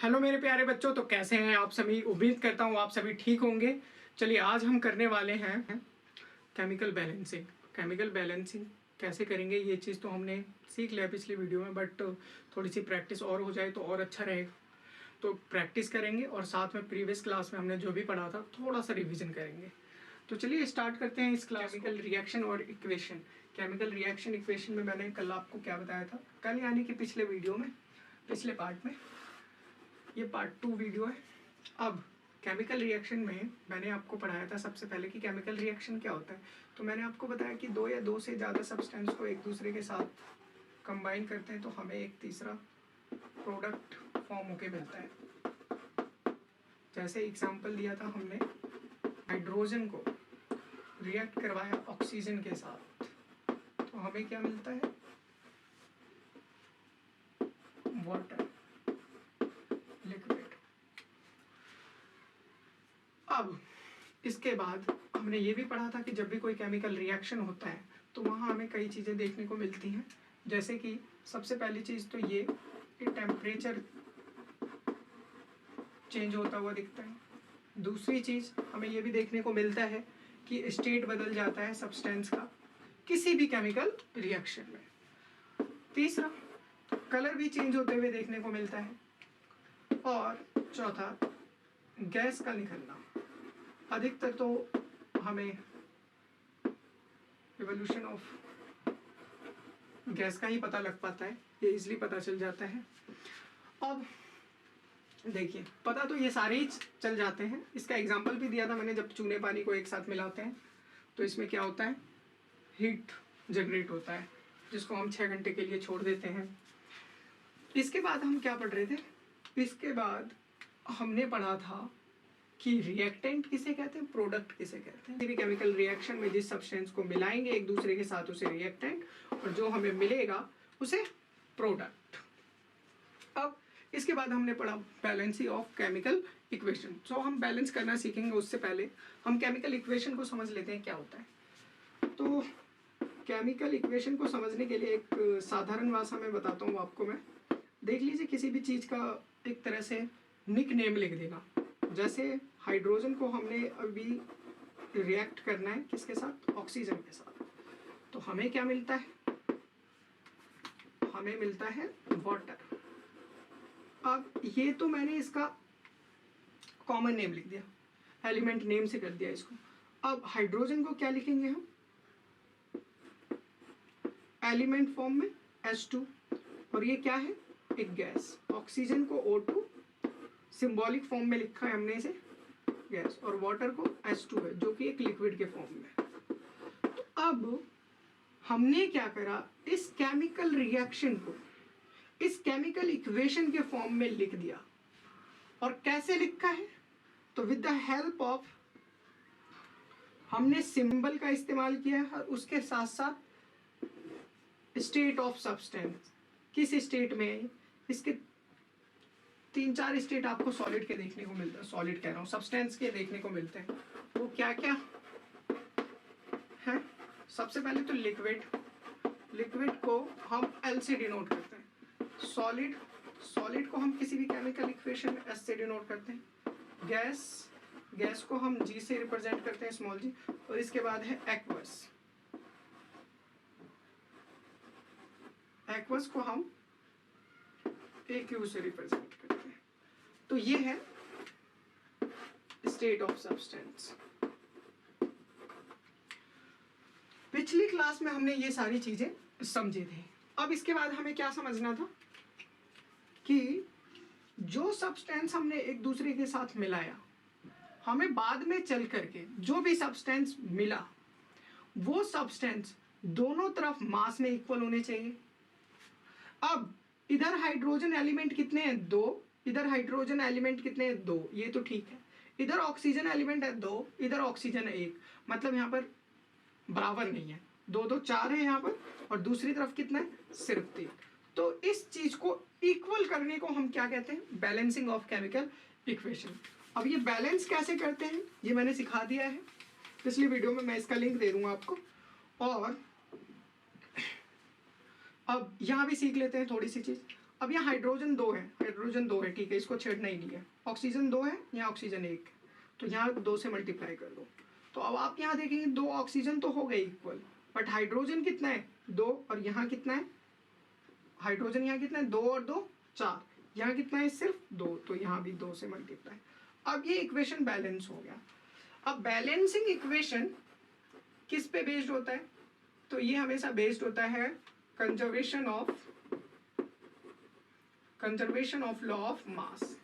Hello मेरे प्यारे बच्चों, तो कैसे हैं आप सभी। उम्मीद करता हूँ आप सभी ठीक होंगे। चलिए आज हम करने वाले हैं केमिकल बैलेंसिंग। केमिकल बैलेंसिंग कैसे करेंगे ये चीज़ तो हमने सीख लिया पिछली वीडियो में, बट थोड़ी सी प्रैक्टिस और हो जाए तो और अच्छा रहेगा। तो प्रैक्टिस करेंगे और साथ में प्रीवियस क्लास में हमने जो भी पढ़ा था थोड़ा सा रिविज़न करेंगे। तो चलिए स्टार्ट करते हैं इस क्लास। केमिकल रिएक्शन और इक्वेशन। केमिकल रिएक्शन इक्वेशन में मैंने कल आपको क्या बताया था, कल यानी कि पिछले वीडियो में, पिछले पार्ट में, ये पार्ट 2 वीडियो है। अब केमिकल रिएक्शन में मैंने आपको पढ़ाया था सबसे पहले कि केमिकल रिएक्शन क्या होता है। तो मैंने आपको बताया कि दो या दो से ज़्यादा सब्सटेंस को एक दूसरे के साथ कंबाइन करते हैं तो हमें एक तीसरा प्रोडक्ट फॉर्म होके मिलता है। जैसे एग्जांपल दिया था हमने, हाइड्रोजन को रिएक्ट करवाया ऑक्सीजन के साथ तो हमें क्या मिलता है, वाटर, लिक्विड। अब इसके बाद हमने ये भी पढ़ा था कि जब भी कोई केमिकल रिएक्शन होता है तो वहाँ हमें कई चीज़ें देखने को मिलती हैं। जैसे कि सबसे पहली चीज़ तो ये टेम्परेचर चेंज होता हुआ दिखता है। दूसरी चीज़ हमें ये भी देखने को मिलता है कि स्टेट बदल जाता है सब्सटेंस का किसी भी केमिकल रिएक्शन में। तीसरा, कलर भी चेंज होते हुए देखने को मिलता है। और चौथा, गैस का निकलना। अधिकतर तो हमें इवोल्यूशन ऑफ गैस का ही पता लग पाता है, ये इजली पता चल जाता है। अब देखिए, पता तो ये सारे ही चल जाते हैं। इसका एग्जांपल भी दिया था मैंने, जब चूने पानी को एक साथ मिलाते हैं तो इसमें क्या होता है, हीट जनरेट होता है जिसको हम 6 घंटे के लिए छोड़ देते हैं। इसके बाद हम क्या पढ़ रहे थे, इसके बाद हमने पढ़ा था कि रिएक्टेंट किसे कहते हैं, प्रोडक्ट किसे कहते हैं। केमिकल रिएक्शन में जिस सब्सटेंस को मिलाएंगे एक दूसरे के साथ उसे रिएक्टेंट, और जो हमें मिलेगा उसे प्रोडक्ट। अब इसके बाद हमने पढ़ा बैलेंसिंग ऑफ केमिकल इक्वेशन। तो हम बैलेंस करना सीखेंगे, उससे पहले हम केमिकल इक्वेशन को समझ लेते हैं क्या होता है। तो केमिकल इक्वेशन को समझने के लिए एक साधारण भाषा में बताता हूँ आपको मैं। देख लीजिए, किसी भी चीज़ का एक तरह से निक नेम लिख देना। जैसे हाइड्रोजन को हमने अभी रिएक्ट करना है किसके साथ, ऑक्सीजन के साथ, तो हमें क्या मिलता है, हमें मिलता है वाटर। अब ये तो मैंने इसका कॉमन नेम लिख दिया, एलिमेंट नेम से कर दिया इसको। अब हाइड्रोजन को क्या लिखेंगे हम, एलिमेंट फॉर्म में H2, और ये क्या है, एक गैस। ऑक्सीजन को O2 सिंबॉलिक फॉर्म में लिखा है हमने इसे, गैस, और वाटर को H2 है जो कि एक लिक्विड के फॉर्म में। तो अब हमने क्या करा, इस केमिकल रिएक्शन को इस केमिकल इक्वेशन के फॉर्म में लिख दिया। और कैसे लिखा है, तो विद द हेल्प ऑफ, हमने सिंबल का इस्तेमाल किया है और उसके साथ साथ स्टेट ऑफ सब्सटेंस, किस स्टेट में, इसके 3-4 स्टेट आपको सॉलिड के देखने को मिलता है, सॉलिड कह रहा हूँ, सब्सटेंस के देखने को मिलते हैं। वो क्या क्या है, सबसे पहले तो लिक्विड, लिक्विड को हम L से डिनोट करते हैं। सॉलिड, सॉलिड को हम किसी भी केमिकल इक्वेशन में S से डिनोट करते हैं। गैस, गैस को हम G से रिप्रेजेंट करते हैं, स्मॉल g। और इसके बाद है एक्वस, एक्वस को हम AQ से रिप्रेजेंट करते हैं। तो ये है स्टेट ऑफ सब्सटेंस। पिछली क्लास में हमने ये सारी चीजें समझी थी। अब इसके बाद हमें क्या समझना था कि जो सब्सटेंस हमने एक दूसरे के साथ मिलाया, हमें बाद में चल करके जो भी सब्सटेंस मिला वो सब्सटेंस दोनों तरफ मास में इक्वल होने चाहिए। अब इधर हाइड्रोजन एलिमेंट कितने हैं, 2, इधर हाइड्रोजन एलिमेंट कितने हैं, 2, ये तो ठीक है। इधर ऑक्सीजन एलिमेंट है 2, इधर ऑक्सीजन है 1, मतलब यहाँ पर बराबर नहीं है, 2 2 4 है यहाँ पर, और दूसरी तरफ कितना है, सिर्फ 3। तो इस चीज को इक्वल करने को हम क्या कहते हैं, बैलेंसिंग ऑफ केमिकल इक्वेशन। अब ये बैलेंस कैसे करते हैं ये मैंने सिखा दिया है पिछली वीडियो में, मैं इसका लिंक दे दूंगा आपको। और अब यहाँ भी सीख लेते हैं थोड़ी सी चीज। अब यहाँ हाइड्रोजन 2 है, ठीक है, इसको छेड़ना ही नहीं है। ऑक्सीजन 2 है, यहाँ ऑक्सीजन 1 है, तो यहाँ 2 से मल्टीप्लाई कर दो। तो अब आप यहाँ देखेंगे 2 ऑक्सीजन तो हो गए इक्वल, बट हाइड्रोजन कितना है 2, और यहाँ कितना है हाइड्रोजन, यहाँ कितना है 2 और 2 4, यहाँ कितना है सिर्फ 2, तो यहाँ भी 2 से मल्टीप्लाई। अब ये इक्वेशन बैलेंस हो गया। अब बैलेंसिंग इक्वेशन किस पे बेस्ड होता है, तो ये हमेशा बेस्ड होता है conservation of law of mass.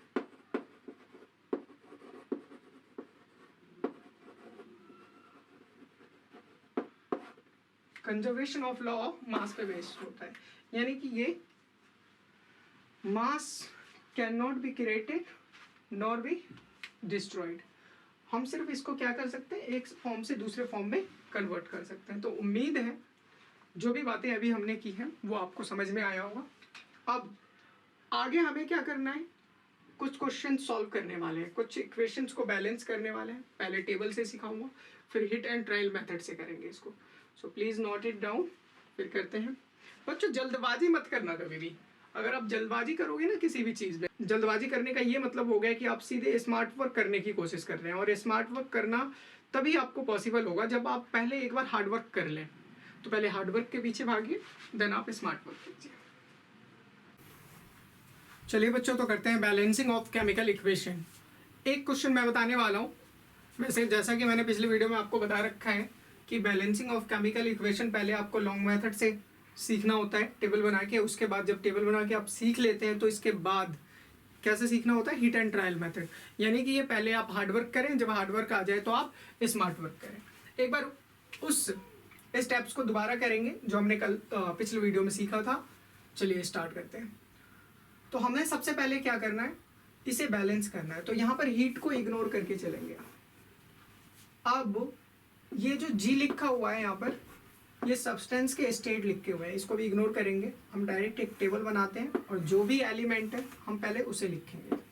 Conservation of law of mass पे बेस्ड होता है, यानी कि ये मास can not be created nor be destroyed. हम सिर्फ इसको क्या कर सकते हैं, एक फॉर्म से दूसरे फॉर्म में कन्वर्ट कर सकते हैं। तो उम्मीद है जो भी बातें अभी हमने की हैं वो आपको समझ में आया होगा। अब आगे हमें क्या करना है, कुछ क्वेश्चन सॉल्व करने वाले हैं, कुछ इक्वेशंस को बैलेंस करने वाले हैं। पहले टेबल से सिखाऊंगा, फिर हिट एंड ट्रायल मेथड से करेंगे इसको। So please note it down, फिर करते हैं। बच्चों जल्दबाजी मत करना कभी भी। अगर आप जल्दबाजी करोगे ना किसी भी चीज़ में, जल्दबाजी करने का ये मतलब हो गया कि आप सीधे स्मार्ट वर्क करने की कोशिश कर रहे हैं, और स्मार्ट वर्क करना तभी आपको पॉसिबल होगा जब आप पहले एक बार हार्ड वर्क कर लें। तो पहले हार्ड वर्क के पीछे भागिए, देन आप स्मार्ट वर्क कीजिए। चलिए बच्चों, तो करते हैं बैलेंसिंग ऑफ केमिकल इक्वेशन। एक क्वेश्चन मैं बताने वाला हूँ। वैसे जैसा कि मैंने पिछले वीडियो में आपको बता रखा है कि बैलेंसिंग ऑफ केमिकल इक्वेशन पहले आपको लॉन्ग मेथड से सीखना होता है, टेबल बना के। उसके बाद जब टेबल बना के आप सीख लेते हैं तो इसके बाद कैसे सीखना होता है, हिट एंड ट्रायल मेथड। यानी कि ये पहले आप हार्ड वर्क करें, जब हार्ड वर्क आ जाए तो आप स्मार्ट वर्क करें। एक बार उस स्टेप्स को दोबारा करेंगे जो हमने कल पिछले वीडियो में सीखा था। चलिए स्टार्ट करते हैं। तो हमें सबसे पहले क्या करना है, इसे बैलेंस करना है। तो यहाँ पर हीट को इग्नोर करके चलेंगे। अब ये जो जी लिखा हुआ है यहाँ पर, ये सब्सटेंस के स्टेट लिखे हुए हैं, इसको भी इग्नोर करेंगे। हम डायरेक्ट एक टेबल बनाते हैं और जो भी एलिमेंट है हम पहले उसे लिखेंगे।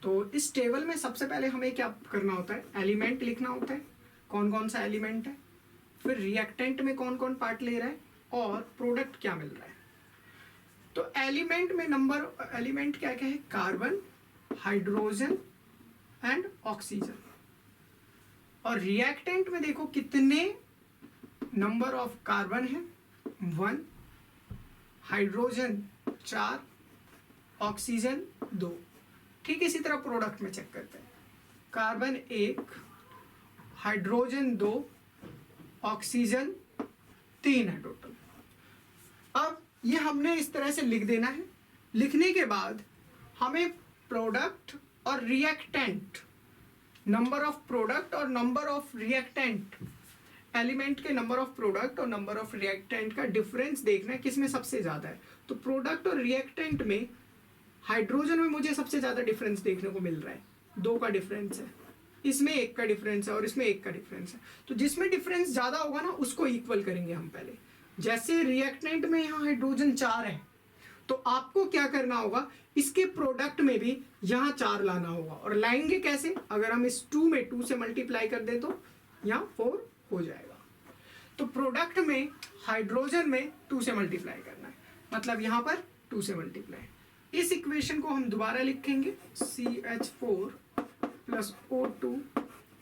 तो इस टेबल में सबसे पहले हमें क्या करना होता है, एलिमेंट लिखना होता है, कौन कौन सा एलिमेंट है, फिर रिएक्टेंट में कौन कौन पार्ट ले रहा है, और प्रोडक्ट क्या मिल रहा है। तो एलिमेंट में एलिमेंट क्या क्या है, कार्बन, हाइड्रोजन एंड ऑक्सीजन। और रिएक्टेंट में देखो कितने नंबर ऑफ कार्बन है, 1, हाइड्रोजन 4, ऑक्सीजन 2। ठीक इसी तरह प्रोडक्ट में चेक करते हैं, कार्बन 1, हाइड्रोजन 2, ऑक्सीजन 3 है टोटल। अब ये हमने इस तरह से लिख देना है। लिखने के बाद हमें प्रोडक्ट और रिएक्टेंट, नंबर ऑफ प्रोडक्ट और नंबर ऑफ रिएक्टेंट, एलिमेंट के नंबर ऑफ प्रोडक्ट और नंबर ऑफ रिएक्टेंट का डिफरेंस देखना है किसमें सबसे ज़्यादा है। तो प्रोडक्ट और रिएक्टेंट में हाइड्रोजन में मुझे सबसे ज़्यादा डिफरेंस देखने को मिल रहा है, 2 का डिफरेंस है, इसमें 1 का डिफरेंस है और इसमें 1 का डिफरेंस है। तो जिसमें डिफरेंस ज़्यादा होगा ना उसको इक्वल करेंगे हम पहले। जैसे रिएक्टेंट में यहाँ हाइड्रोजन 4 है, तो आपको क्या करना होगा, इसके प्रोडक्ट में भी यहाँ 4 लाना होगा। और लाएंगे कैसे, अगर हम इस 2 में 2 से मल्टीप्लाई कर दे तो यहाँ 4 हो जाएगा। तो प्रोडक्ट में हाइड्रोजन में 2 से मल्टीप्लाई करना है, मतलब यहाँ पर 2 से मल्टीप्लाई। इस इक्वेशन को हम दोबारा लिखेंगे, CH4 plus O2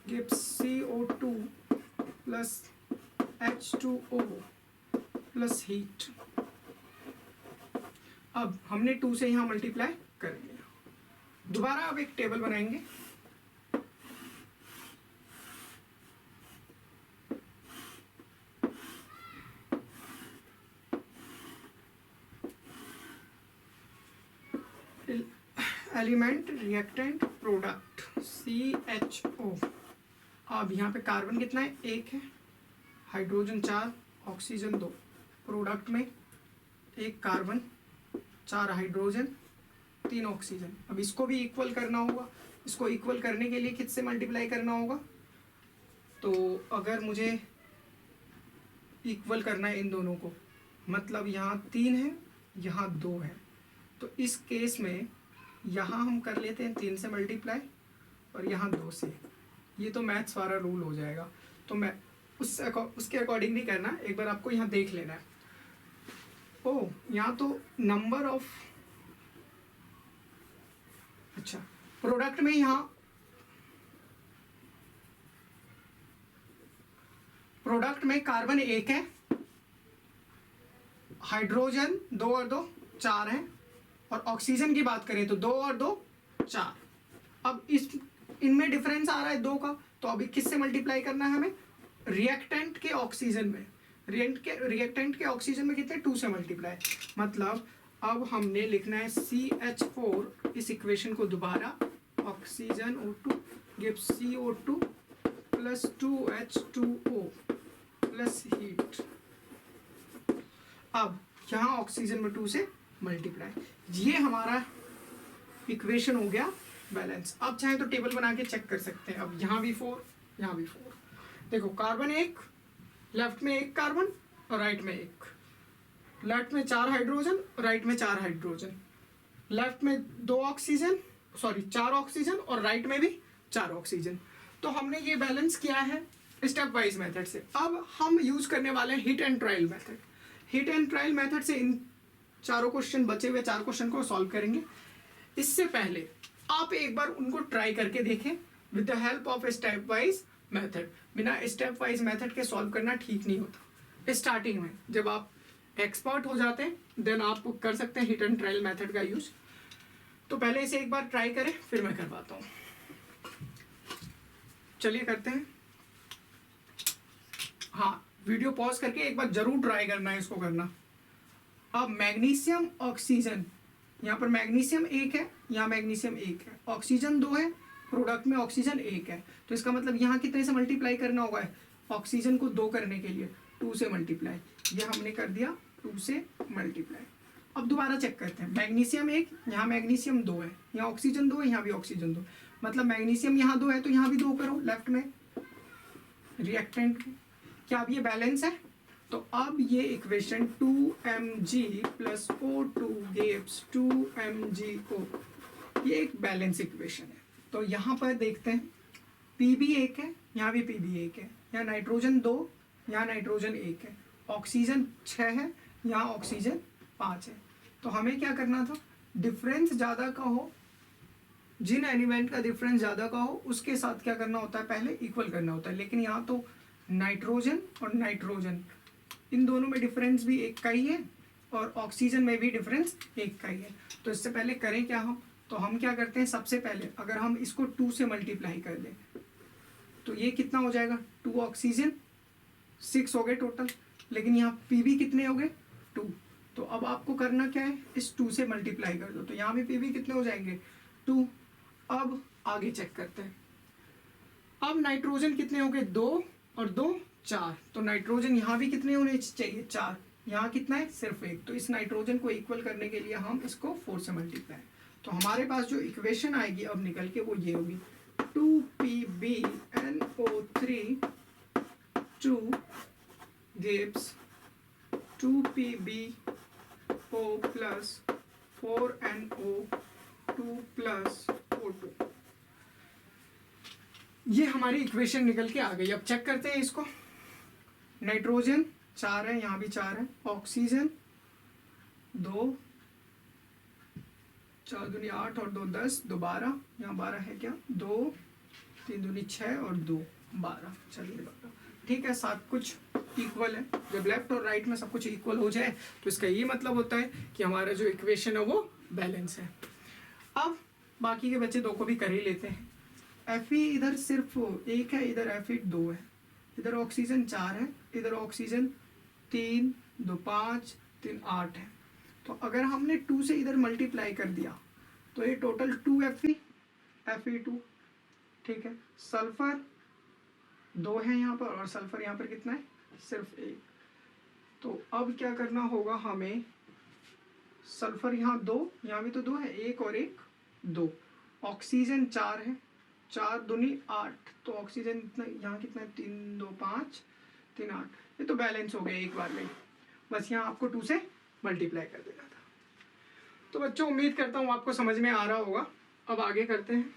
gives CO2 plus H2O plus heat. अब हमने 2 से यहाँ मल्टीप्लाई कर लिया। दोबारा अब एक टेबल बनाएंगे। Element, reactant, product, CHO। अब यहाँ पे कार्बन कितना है, 1 है, हाइड्रोजन 4, ऑक्सीजन 2। प्रोडक्ट में 1 कार्बन, 4 हाइड्रोजन, 3 ऑक्सीजन। अब इसको भी इक्वल करना होगा। इसको इक्वल करने के लिए किससे मल्टीप्लाई करना होगा, तो अगर मुझे इक्वल करना है इन दोनों को, मतलब यहाँ 3 है, यहाँ 2 है, तो इस केस में यहाँ हम कर लेते हैं 3 से मल्टीप्लाई, और यहाँ 2 से। ये तो मैथ्स वाला रूल हो जाएगा, तो मैं उसके अकॉर्डिंग नहीं करना, एक बार आपको यहाँ देख लेना है। ओ यहाँ तो नंबर ऑफ, अच्छा प्रोडक्ट में यहाँ प्रोडक्ट में कार्बन 1 है, हाइड्रोजन 2 और 2 4 है, और ऑक्सीजन की बात करें तो 2 और 2 4। अब इनमें डिफरेंस आ रहा है 2 का, तो अभी किससे मल्टीप्लाई करना है हमें? रिएक्टेंट के ऑक्सीजन में। रिएक्टेंट के ऑक्सीजन में कितने? 2 से मल्टीप्लाई। मतलब अब हमने लिखना है CH4, इस इक्वेशन को दोबारा, oxygen O2 gives CO2 plus 2H2O plus heat. अब यहाँ ऑक्सीजन में 2 से मल्टीप्लाई, ये हमारा इक्वेशन हो गया बैलेंस। अब चाहे तो टेबल बना के चेक कर सकते हैं। अब यहाँ भी 4, यहाँ भी 4। देखो कार्बन 1, लेफ्ट में 1 कार्बन और राइट में 1, लेफ्ट में 4 हाइड्रोजन, राइट में 4 हाइड्रोजन, लेफ्ट में 2 ऑक्सीजन, सॉरी 4 ऑक्सीजन और राइट में भी 4 ऑक्सीजन। तो हमने ये बैलेंस किया है स्टेप वाइज मेथड से। अब हम यूज करने वाले हैं hit and trial method. Hit and trial method से इन चारों क्वेश्चन, बचे हुए 4 क्वेश्चन को सॉल्व करेंगे। इससे पहले आप एक बार उनको ट्राई करके देखें with the help of step wise method. बिना स्टेप वाइज मेथड के सॉल्व करना ठीक नहीं होता। स्टार्टिंग में जब आप एक्सपर्ट हो जाते हैं देन आप कर सकते हैं हिट एंड ट्रायल मेथड का यूज। तो पहले इसे एक बार ट्राई करें, फिर मैं करवाता हूँ। चलिए करते हैं। हाँ, वीडियो पॉज करके एक बार जरूर ट्राई करना है इसको करना। अब मैग्नीशियम ऑक्सीजन, यहाँ पर मैग्नीशियम 1 है, यहाँ मैग्नीशियम 1 है, ऑक्सीजन 2 है, प्रोडक्ट में ऑक्सीजन 1 है। तो इसका मतलब यहाँ कितने से मल्टीप्लाई करना होगा? ऑक्सीजन को 2 करने के लिए 2 से मल्टीप्लाई, ये हमने कर दिया 2 से मल्टीप्लाई। अब दोबारा चेक करते हैं। मैग्नीशियम 1, यहाँ मैग्नीशियम 2 है, यहाँ ऑक्सीजन 2 है, यहाँ भी ऑक्सीजन 2, मतलब मैग्नीशियम यहाँ 2 है तो यहाँ भी 2 करो लेफ्ट में रिएक्टेंट। क्या अब ये बैलेंस है? तो अब ये equation 2Mg plus O2 gives 2MgO, ये एक बैलेंस इक्वेशन है। तो यहाँ पर देखते हैं Pb 1 है, यहाँ भी Pb 1 है, यहाँ नाइट्रोजन 2, यहाँ नाइट्रोजन 1 है, ऑक्सीजन 6 है, यहाँ ऑक्सीजन 5 है। तो हमें क्या करना था? डिफरेंस ज़्यादा का हो, जिन एलिमेंट का डिफरेंस ज़्यादा का हो उसके साथ क्या करना होता है? पहले इक्वल करना होता है। लेकिन यहाँ तो नाइट्रोजन और नाइट्रोजन, इन दोनों में डिफरेंस भी 1 का ही है और ऑक्सीजन में भी डिफरेंस 1 का ही है। तो इससे पहले करें क्या हम? तो हम क्या करते हैं, सबसे पहले अगर हम इसको 2 से मल्टीप्लाई कर दें तो ये कितना हो जाएगा? 2 ऑक्सीजन 6 हो गए टोटल, लेकिन यहाँ Pb कितने हो गए? 2। तो अब आपको करना क्या है? इस 2 से मल्टीप्लाई कर दो, तो यहाँ भी Pb कितने हो जाएंगे? 2। अब आगे चेक करते हैं। अब नाइट्रोजन कितने हो गए? 2 और 2 4। तो नाइट्रोजन यहाँ भी कितने होने चाहिए? 4। यहाँ कितना है? सिर्फ 1। तो इस नाइट्रोजन को इक्वल करने के लिए हम इसको 4 से मल्टीप्लाई, तो हमारे पास जो इक्वेशन आएगी अब निकल के वो ये होगी 2PbNO3 2 gives 2PbO plus 4NO2 plus O2। ये हमारी इक्वेशन निकल के आ गई। अब चेक करते हैं इसको। नाइट्रोजन 4 है, यहाँ भी 4 है, ऑक्सीजन 2, 4 दूनी 8 और 2 10, 2 12, यहाँ 12 है क्या? 2 3 दूनी 6 और 2 12, चलिए 12। ठीक है, सब कुछ इक्वल है। जब लेफ्ट और राइट में सब कुछ इक्वल हो जाए तो इसका ये मतलब होता है कि हमारा जो इक्वेशन है वो बैलेंस है। अब बाकी के बच्चे 2 को भी कर ही लेते हैं। Fe इधर सिर्फ 1 है, इधर Fe 2 है, इधर ऑक्सीजन 4 है, इधर ऑक्सीजन 3 2 5 3 8 है। तो अगर हमने 2 से इधर मल्टीप्लाई कर दिया तो ये टोटल 2 Fe2। ठीक है, सल्फर 2 है यहाँ पर और सल्फर यहाँ पर कितना है? सिर्फ 1। तो अब क्या करना होगा हमें? सल्फर यहाँ 2, यहाँ भी तो 2 है, 1 और 1 2, ऑक्सीजन 4 है, 4 दूनी 8, तो ऑक्सीजन इतना, यहाँ कितना है? 3 2 5 3 8। ये तो बैलेंस हो गया एक बार में, बस यहाँ आपको 2 से मल्टीप्लाई कर देना था। तो बच्चों उम्मीद करता हूँ आपको समझ में आ रहा होगा। अब आगे करते हैं।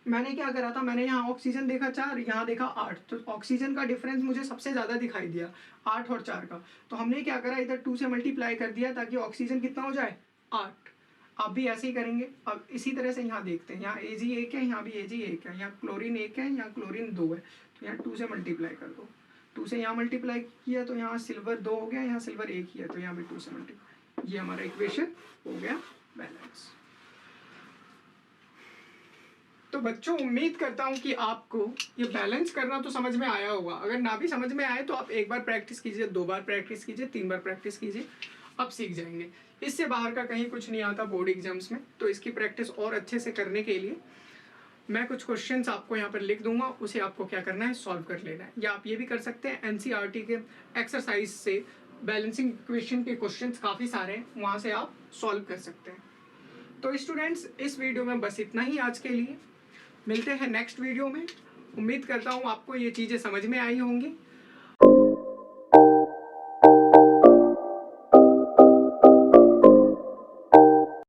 मैंने क्या करा था, मैंने यहाँ ऑक्सीजन देखा 4, यहाँ देखा 8, तो ऑक्सीजन का डिफरेंस मुझे सबसे ज़्यादा दिखाई दिया 8 और 4 का। तो हमने क्या करा, इधर 2 से मल्टीप्लाई कर दिया ताकि ऑक्सीजन कितना हो जाए 8। आप भी ऐसे ही करेंगे। अब इसी तरह से यहाँ देखते हैं, यहाँ Ag 1 है, यहाँ भी Ag 1 है, यहाँ क्लोरीन 1 है, यहाँ क्लोरीन 2 है, तो यहाँ 2 से मल्टीप्लाई कर दो। 2 से यहाँ मल्टीप्लाई किया तो यहाँ सिल्वर 2 हो गया, यहाँ सिल्वर 1 ही है, तो यहाँ भी 2 से मल्टीप्लाई। ये हमारा इक्वेशन हो गया बैलेंस। तो बच्चों उम्मीद करता हूँ कि आपको ये बैलेंस करना तो समझ में आया होगा। अगर ना भी समझ में आए तो आप एक बार प्रैक्टिस कीजिए, 2 बार प्रैक्टिस कीजिए, 3 बार प्रैक्टिस कीजिए, अब सीख जाएंगे। इससे बाहर का कहीं कुछ नहीं आता बोर्ड एग्जाम्स में। तो इसकी प्रैक्टिस और अच्छे से करने के लिए मैं कुछ क्वेश्चंस आपको यहाँ पर लिख दूंगा, उसे आपको क्या करना है, सॉल्व कर लेना है। या आप ये भी कर सकते हैं, NCERT के एक्सरसाइज से बैलेंसिंग इक्वेशन के क्वेश्चंस काफ़ी सारे हैं, वहाँ से आप सॉल्व कर सकते हैं। तो स्टूडेंट्स, इस वीडियो में बस इतना ही आज के लिए। मिलते हैं नेक्स्ट वीडियो में। उम्मीद करता हूँ आपको ये चीज़ें समझ में आई होंगी।